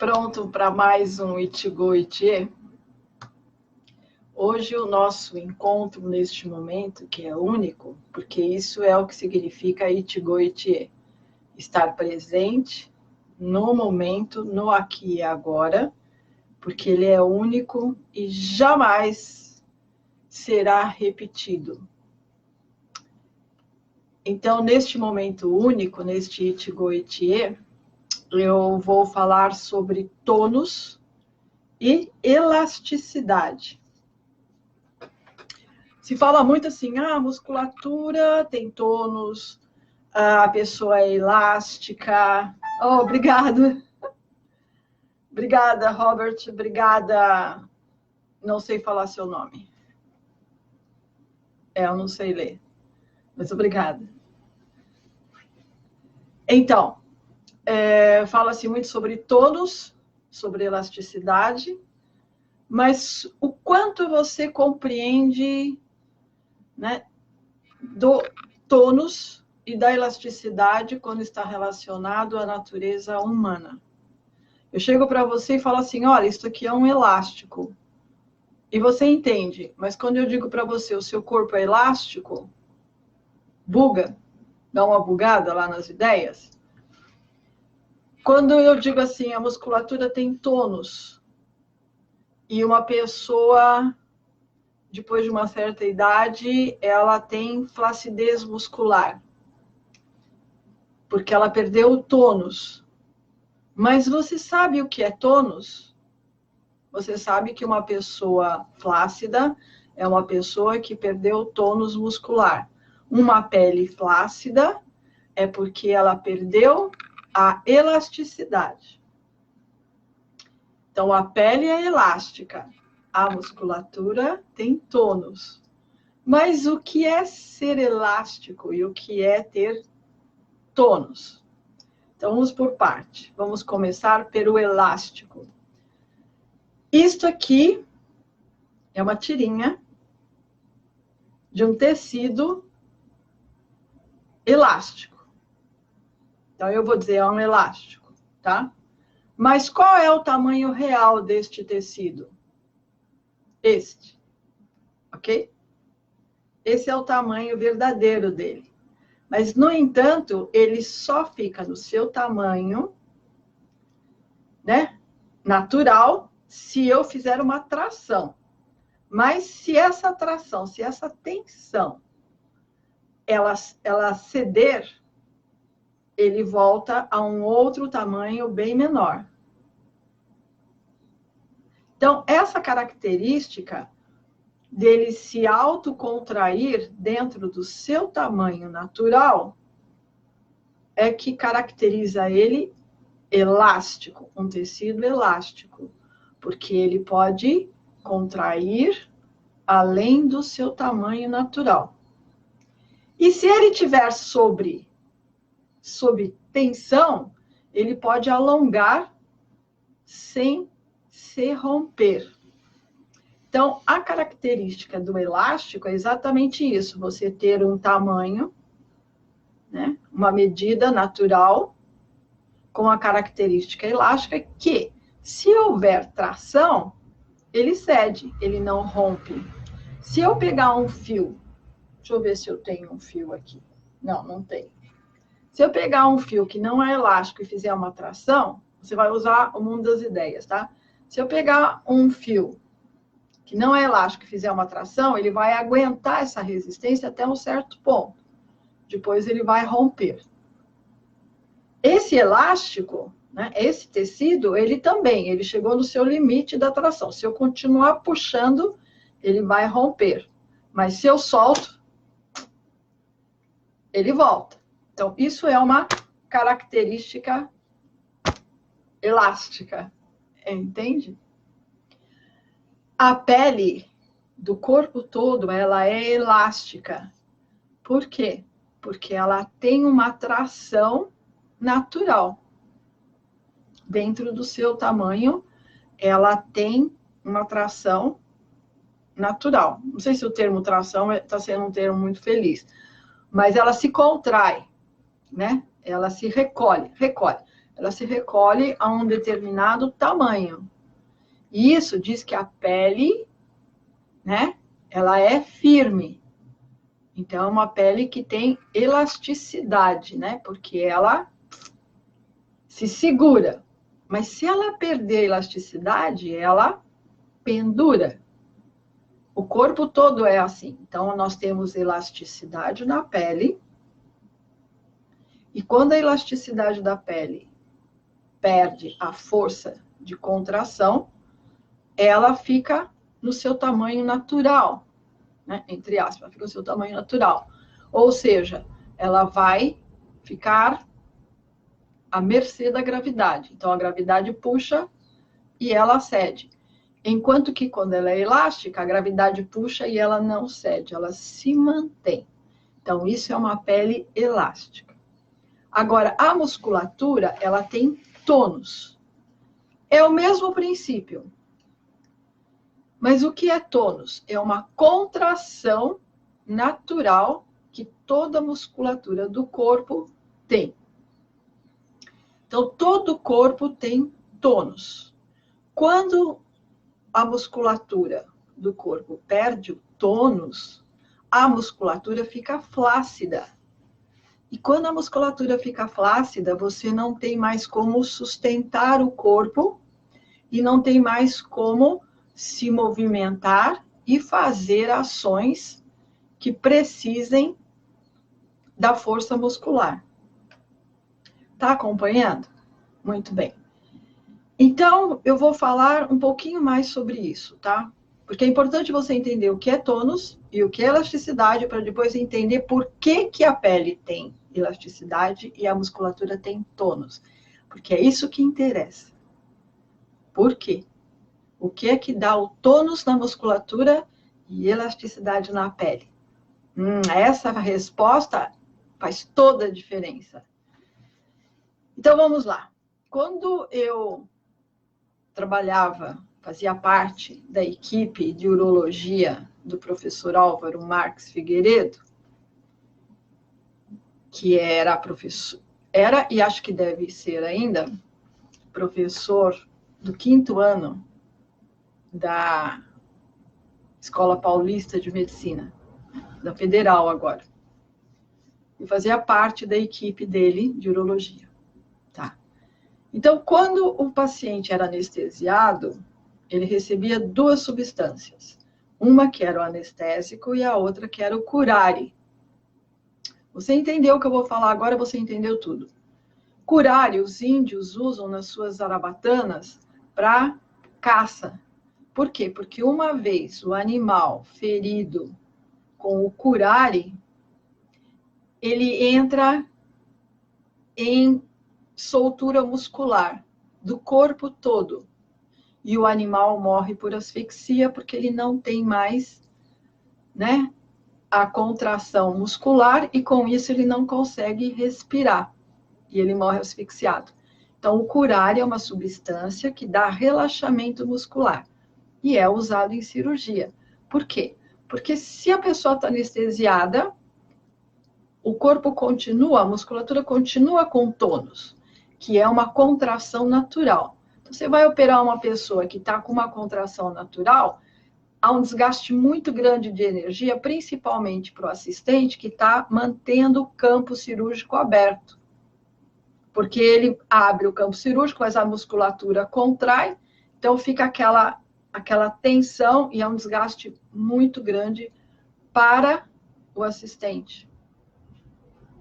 pronto para mais um Ichigo Ichie? Hoje o nosso encontro neste momento, que é único, porque isso é o que significa Ichigo Ichie. Estar presente no momento, no aqui e agora, porque ele é único e jamais será repetido. Então, neste momento único, neste Ichigo Ichie, eu vou falar sobre tônus e elasticidade. Se fala muito assim, a musculatura tem tônus, a pessoa é elástica. Oh, obrigada. Obrigada, Robert. Obrigada. Não sei falar seu nome. Eu não sei ler. Mas obrigada. Então, fala-se muito sobre tônus, sobre elasticidade, mas o quanto você compreende, né, do tônus e da elasticidade quando está relacionado à natureza humana. Eu chego para você e falo assim, olha, isso aqui é um elástico. E você entende, mas quando eu digo para você, o seu corpo é elástico, buga, dá uma bugada lá nas ideias. Quando eu digo assim, a musculatura tem tônus, e uma pessoa, depois de uma certa idade, ela tem flacidez muscular, porque ela perdeu o tônus. Mas você sabe o que é tônus? Você sabe que uma pessoa flácida é uma pessoa que perdeu o tônus muscular. Uma pele flácida é porque ela perdeu a elasticidade. Então, a pele é elástica, a musculatura tem tônus. Mas o que é ser elástico e o que é ter tônus? Então, vamos por parte. Vamos começar pelo elástico. Isto aqui é uma tirinha de um tecido elástico. Então, eu vou dizer, é um elástico, tá? Mas qual é o tamanho real deste tecido? Este, ok? Esse é o tamanho verdadeiro dele. Mas, no entanto, ele só fica no seu tamanho, né, natural, se eu fizer uma tração. Mas se essa tração, se essa tensão, ela ceder, ele volta a um outro tamanho bem menor. Então, essa característica dele se autocontrair dentro do seu tamanho natural é que caracteriza ele elástico, um tecido elástico, porque ele pode contrair além do seu tamanho natural. E se ele tiver sob tensão, ele pode alongar sem se romper. Então, a característica do elástico é exatamente isso, você ter um tamanho, né, uma medida natural, com a característica elástica que, se houver tração, ele cede, ele não rompe. Se eu pegar um fio, deixa eu ver se eu tenho um fio aqui. Não, não tenho. Se eu pegar um fio que não é elástico e fizer uma tração, você vai usar o mundo das ideias, tá? Se eu pegar um fio que não é elástico e fizer uma tração, ele vai aguentar essa resistência até um certo ponto. Depois ele vai romper. Esse elástico, né, esse tecido, ele chegou no seu limite da tração. Se eu continuar puxando, ele vai romper. Mas se eu solto, ele volta. Então, isso é uma característica elástica. Entende? A pele do corpo todo, ela é elástica. Por quê? Porque ela tem uma tração natural. Dentro do seu tamanho, ela tem uma tração natural. Não sei se o termo tração está sendo um termo muito feliz, mas ela se contrai, né? Ela se recolhe. ela se recolhe a um determinado tamanho. E isso diz que a pele, né, ela é firme. Então, é uma pele que tem elasticidade, né? Porque ela se segura. Mas se ela perder a elasticidade, ela pendura. O corpo todo é assim. Então, nós temos elasticidade na pele. E quando a elasticidade da pele perde a força de contração, ela fica no seu tamanho natural, né? Entre aspas, fica no seu tamanho natural. Ou seja, ela vai ficar à mercê da gravidade. Então, a gravidade puxa e ela cede. Enquanto que quando ela é elástica, a gravidade puxa e ela não cede, ela se mantém. Então, isso é uma pele elástica. Agora, a musculatura, ela tem tônus. É o mesmo princípio. Mas o que é tônus? É uma contração natural que toda a musculatura do corpo tem. Então, todo o corpo tem tônus. Quando a musculatura do corpo perde o tônus, a musculatura fica flácida. E quando a musculatura fica flácida, você não tem mais como sustentar o corpo e não tem mais como se movimentar e fazer ações que precisem da força muscular. Tá acompanhando? Muito bem. Então, eu vou falar um pouquinho mais sobre isso, tá? Porque é importante você entender o que é tônus e o que é elasticidade, para depois entender por que a pele tem elasticidade e a musculatura tem tônus. Porque é isso que interessa. Por quê? O que é que dá o tônus na musculatura e elasticidade na pele? Essa resposta faz toda a diferença. Então, vamos lá. Quando eu trabalhava, fazia parte da equipe de urologia do professor Álvaro Marques Figueiredo, que era professor, era e acho que deve ser ainda, professor do 5º ano da Escola Paulista de Medicina, da Federal agora. E fazia parte da equipe dele de urologia. Tá? Então, quando o paciente era anestesiado, ele recebia 2 substâncias. Uma que era o anestésico e a outra que era o curare. Você entendeu o que eu vou falar agora, você entendeu tudo. Curare, os índios usam nas suas zarabatanas para caça. Por quê? Porque uma vez o animal ferido com o curare, ele entra em soltura muscular do corpo todo. E o animal morre por asfixia porque ele não tem mais, né, a contração muscular e com isso ele não consegue respirar. E ele morre asfixiado. Então, o curare é uma substância que dá relaxamento muscular e é usado em cirurgia. Por quê? Porque se a pessoa está anestesiada, o corpo continua, a musculatura continua com tônus, que é uma contração natural. Então, você vai operar uma pessoa que está com uma contração natural, há um desgaste muito grande de energia, principalmente para o assistente que está mantendo o campo cirúrgico aberto. Porque ele abre o campo cirúrgico, mas a musculatura contrai, então fica aquela tensão e é um desgaste muito grande para o assistente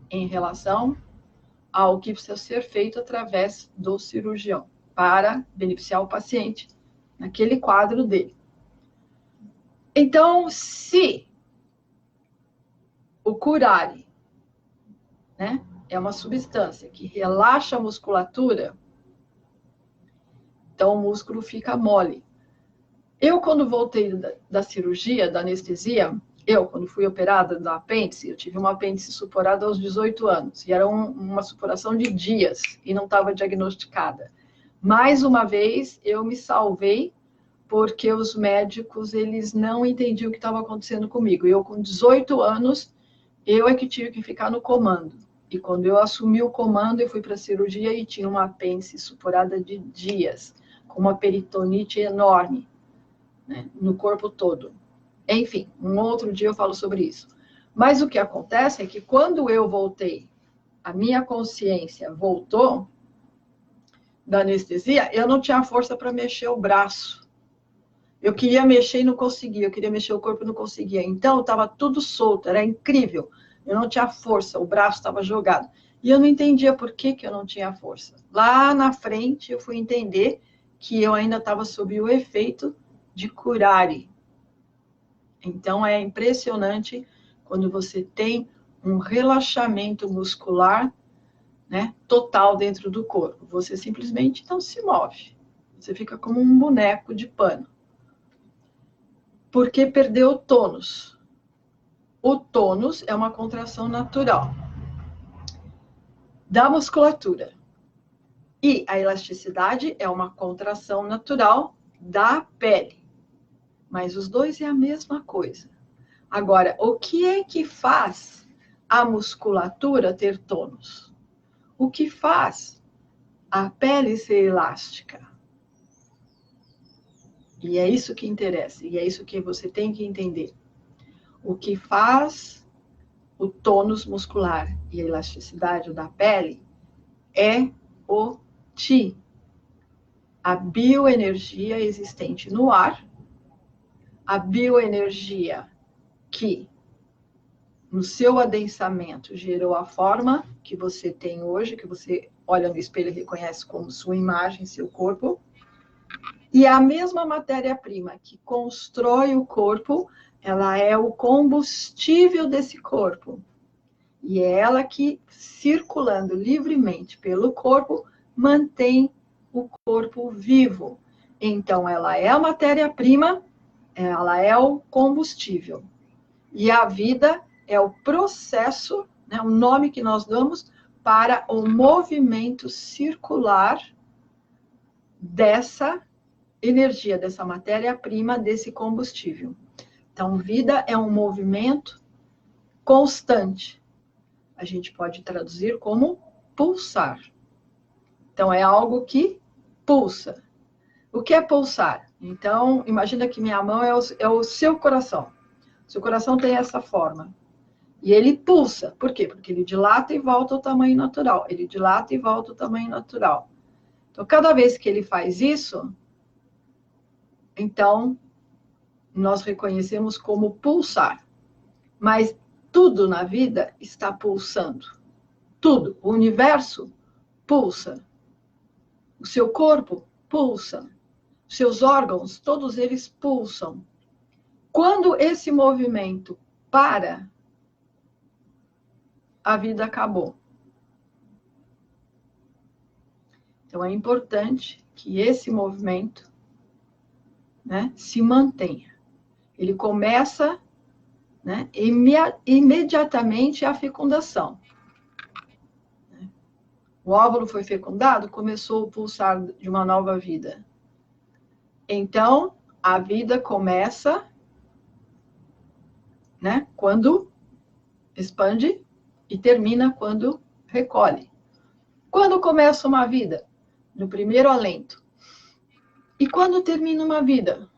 em relação ao que precisa ser feito através do cirurgião para beneficiar o paciente naquele quadro dele. Então, se o curare, né, é uma substância que relaxa a musculatura, então o músculo fica mole. Eu, quando voltei da cirurgia, da anestesia, quando fui operada da apêndice, eu tive uma apêndice suporada aos 18 anos, e era uma supuração de dias, e não estava diagnosticada. Mais uma vez, eu me salvei, porque os médicos, eles não entendiam o que estava acontecendo comigo. Eu, com 18 anos, eu é que tive que ficar no comando. E quando eu assumi o comando, eu fui para a cirurgia e tinha uma apêndice supurada de dias, com uma peritonite enorme, né, no corpo todo. Enfim, um outro dia eu falo sobre isso. Mas o que acontece é que quando eu voltei, a minha consciência voltou da anestesia, eu não tinha força para mexer o braço. Eu queria mexer e não conseguia, eu queria mexer o corpo e não conseguia. Então, estava tudo solto, era incrível. Eu não tinha força, o braço estava jogado. E eu não entendia por que eu não tinha força. Lá na frente, eu fui entender que eu ainda estava sob o efeito de curare. Então, é impressionante quando você tem um relaxamento muscular, né, total dentro do corpo. Você simplesmente não se move. Você fica como um boneco de pano. Porque perdeu o tônus. O tônus é uma contração natural da musculatura. E a elasticidade é uma contração natural da pele. Mas os dois é a mesma coisa. Agora, o que é que faz a musculatura ter tônus? O que faz a pele ser elástica? E é isso que interessa, e é isso que você tem que entender. O que faz o tônus muscular e a elasticidade da pele é o Qi, a bioenergia existente no ar, a bioenergia que, no seu adensamento, gerou a forma que você tem hoje, que você olha no espelho e reconhece como sua imagem, seu corpo, e a mesma matéria-prima que constrói o corpo, ela é o combustível desse corpo. E é ela que, circulando livremente pelo corpo, mantém o corpo vivo. Então, ela é a matéria-prima, ela é o combustível. E a vida é o processo, né, o nome que nós damos para o movimento circular dessa energia, dessa matéria-prima, desse combustível. Então, vida é um movimento constante. A gente pode traduzir como pulsar. Então, é algo que pulsa. O que é pulsar? Então, imagina que minha mão é o seu coração. Seu coração tem essa forma. E ele pulsa. Por quê? Porque ele dilata e volta ao tamanho natural. Ele dilata e volta ao tamanho natural. Então, cada vez que ele faz isso, então, nós reconhecemos como pulsar. Mas tudo na vida está pulsando. Tudo. O universo pulsa. O seu corpo pulsa. Os seus órgãos, todos eles pulsam. Quando esse movimento para, a vida acabou. Então, é importante que esse movimento, né, se mantenha. Ele começa, né, imediatamente a fecundação. O óvulo foi fecundado, começou o pulsar de uma nova vida. Então, a vida começa, né, quando expande e termina quando recolhe. Quando começa uma vida? No primeiro alento. E quando termina uma vida?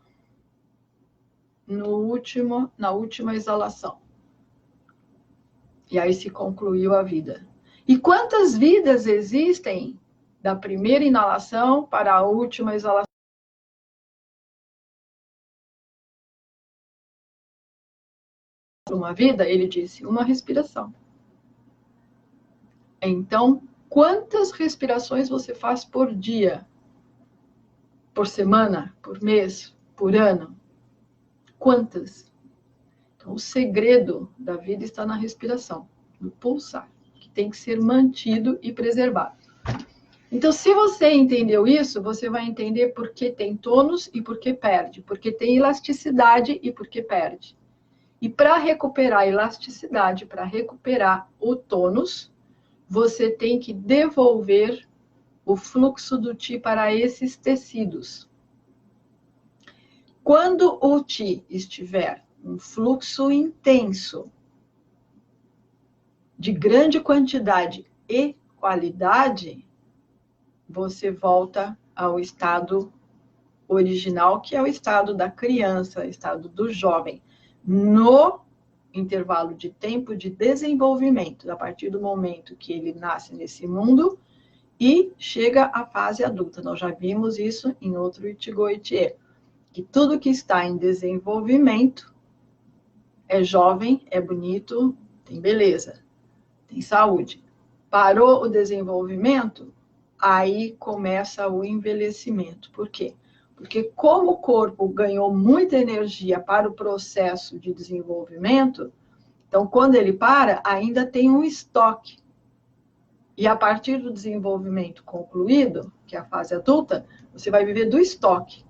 Na última exalação. E aí se concluiu a vida. E quantas vidas existem da primeira inalação para a última exalação? Uma vida, ele disse, uma respiração. Então, quantas respirações você faz por dia? Por semana? Por mês? Por ano? Quantas? Então, o segredo da vida está na respiração, no pulsar, que tem que ser mantido e preservado. Então, se você entendeu isso, você vai entender por que tem tônus e por que perde, porque tem elasticidade e por que perde. E para recuperar a elasticidade, para recuperar o tônus, você tem que devolver o fluxo do Qi para esses tecidos. Quando o Qi estiver um fluxo intenso, de grande quantidade e qualidade, você volta ao estado original, que é o estado da criança, o estado do jovem, no intervalo de tempo de desenvolvimento, a partir do momento que ele nasce nesse mundo e chega à fase adulta. Nós já vimos isso em outro Ichigo Ichie, que tudo que está em desenvolvimento é jovem, é bonito, tem beleza, tem saúde. Parou o desenvolvimento, aí começa o envelhecimento. Por quê? Porque como o corpo ganhou muita energia para o processo de desenvolvimento, então quando ele para, ainda tem um estoque. E a partir do desenvolvimento concluído, que é a fase adulta, você vai viver do estoque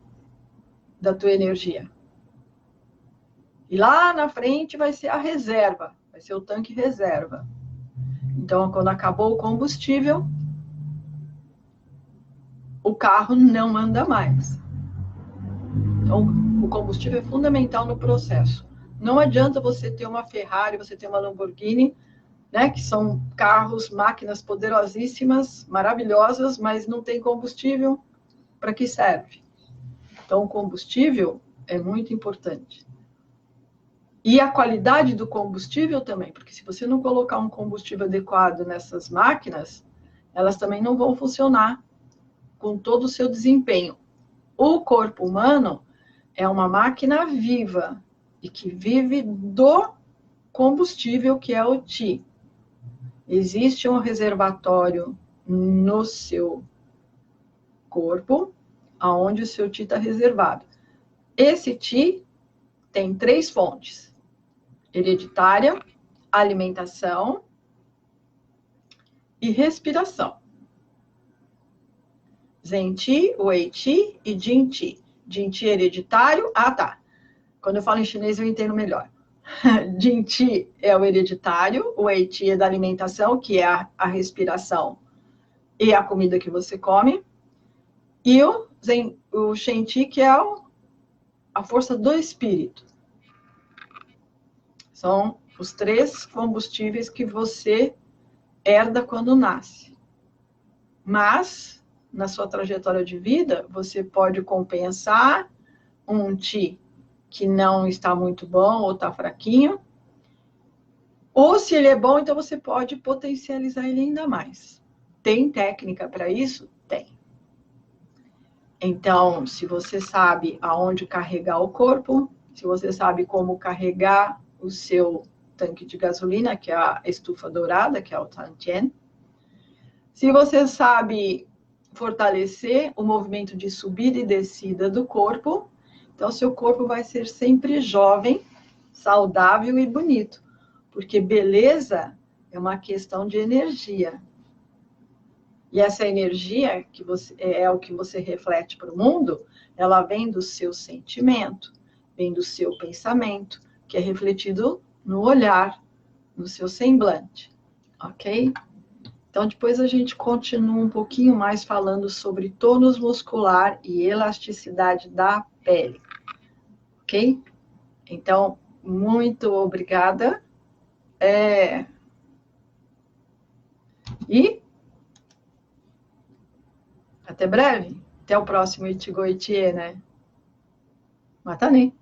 da tua energia. E lá na frente vai ser a reserva, vai ser o tanque reserva. Então, quando acabou o combustível, o carro não anda mais. Então, o combustível é fundamental no processo. Não adianta você ter uma Ferrari, você ter uma Lamborghini, né, que são carros, máquinas poderosíssimas, maravilhosas, mas não tem combustível, para que serve? Então, o combustível é muito importante. E a qualidade do combustível também, porque se você não colocar um combustível adequado nessas máquinas, elas também não vão funcionar com todo o seu desempenho. O corpo humano é uma máquina viva e que vive do combustível que é o Qi. Existe um reservatório no seu corpo, aonde o seu Qi está reservado. Esse Qi tem 3 fontes: hereditária, alimentação e respiração. Zen-Qi, Wei-Qi e Jin-Qi. Jin-Qi hereditário, tá. Quando eu falo em chinês eu entendo melhor. Jin-Qi é o hereditário, o Wei-Qi é da alimentação, que é a respiração e a comida que você come. E o Shen-Qi, que é a força do espírito. São os 3 combustíveis que você herda quando nasce. Mas, na sua trajetória de vida, você pode compensar um Qi que não está muito bom ou está fraquinho. Ou se ele é bom, então você pode potencializar ele ainda mais. Tem técnica para isso? Tem. Então, se você sabe aonde carregar o corpo, se você sabe como carregar o seu tanque de gasolina, que é a estufa dourada, que é o Tantian, se você sabe fortalecer o movimento de subida e descida do corpo, então seu corpo vai ser sempre jovem, saudável e bonito. Porque beleza é uma questão de energia. E essa energia, que é o que você reflete para o mundo, ela vem do seu sentimento, vem do seu pensamento, que é refletido no olhar, no seu semblante. Ok? Então, depois a gente continua um pouquinho mais falando sobre tônus muscular e elasticidade da pele. Ok? Então, muito obrigada. E até breve. Até o próximo Ichigo Ichie, né? Matane.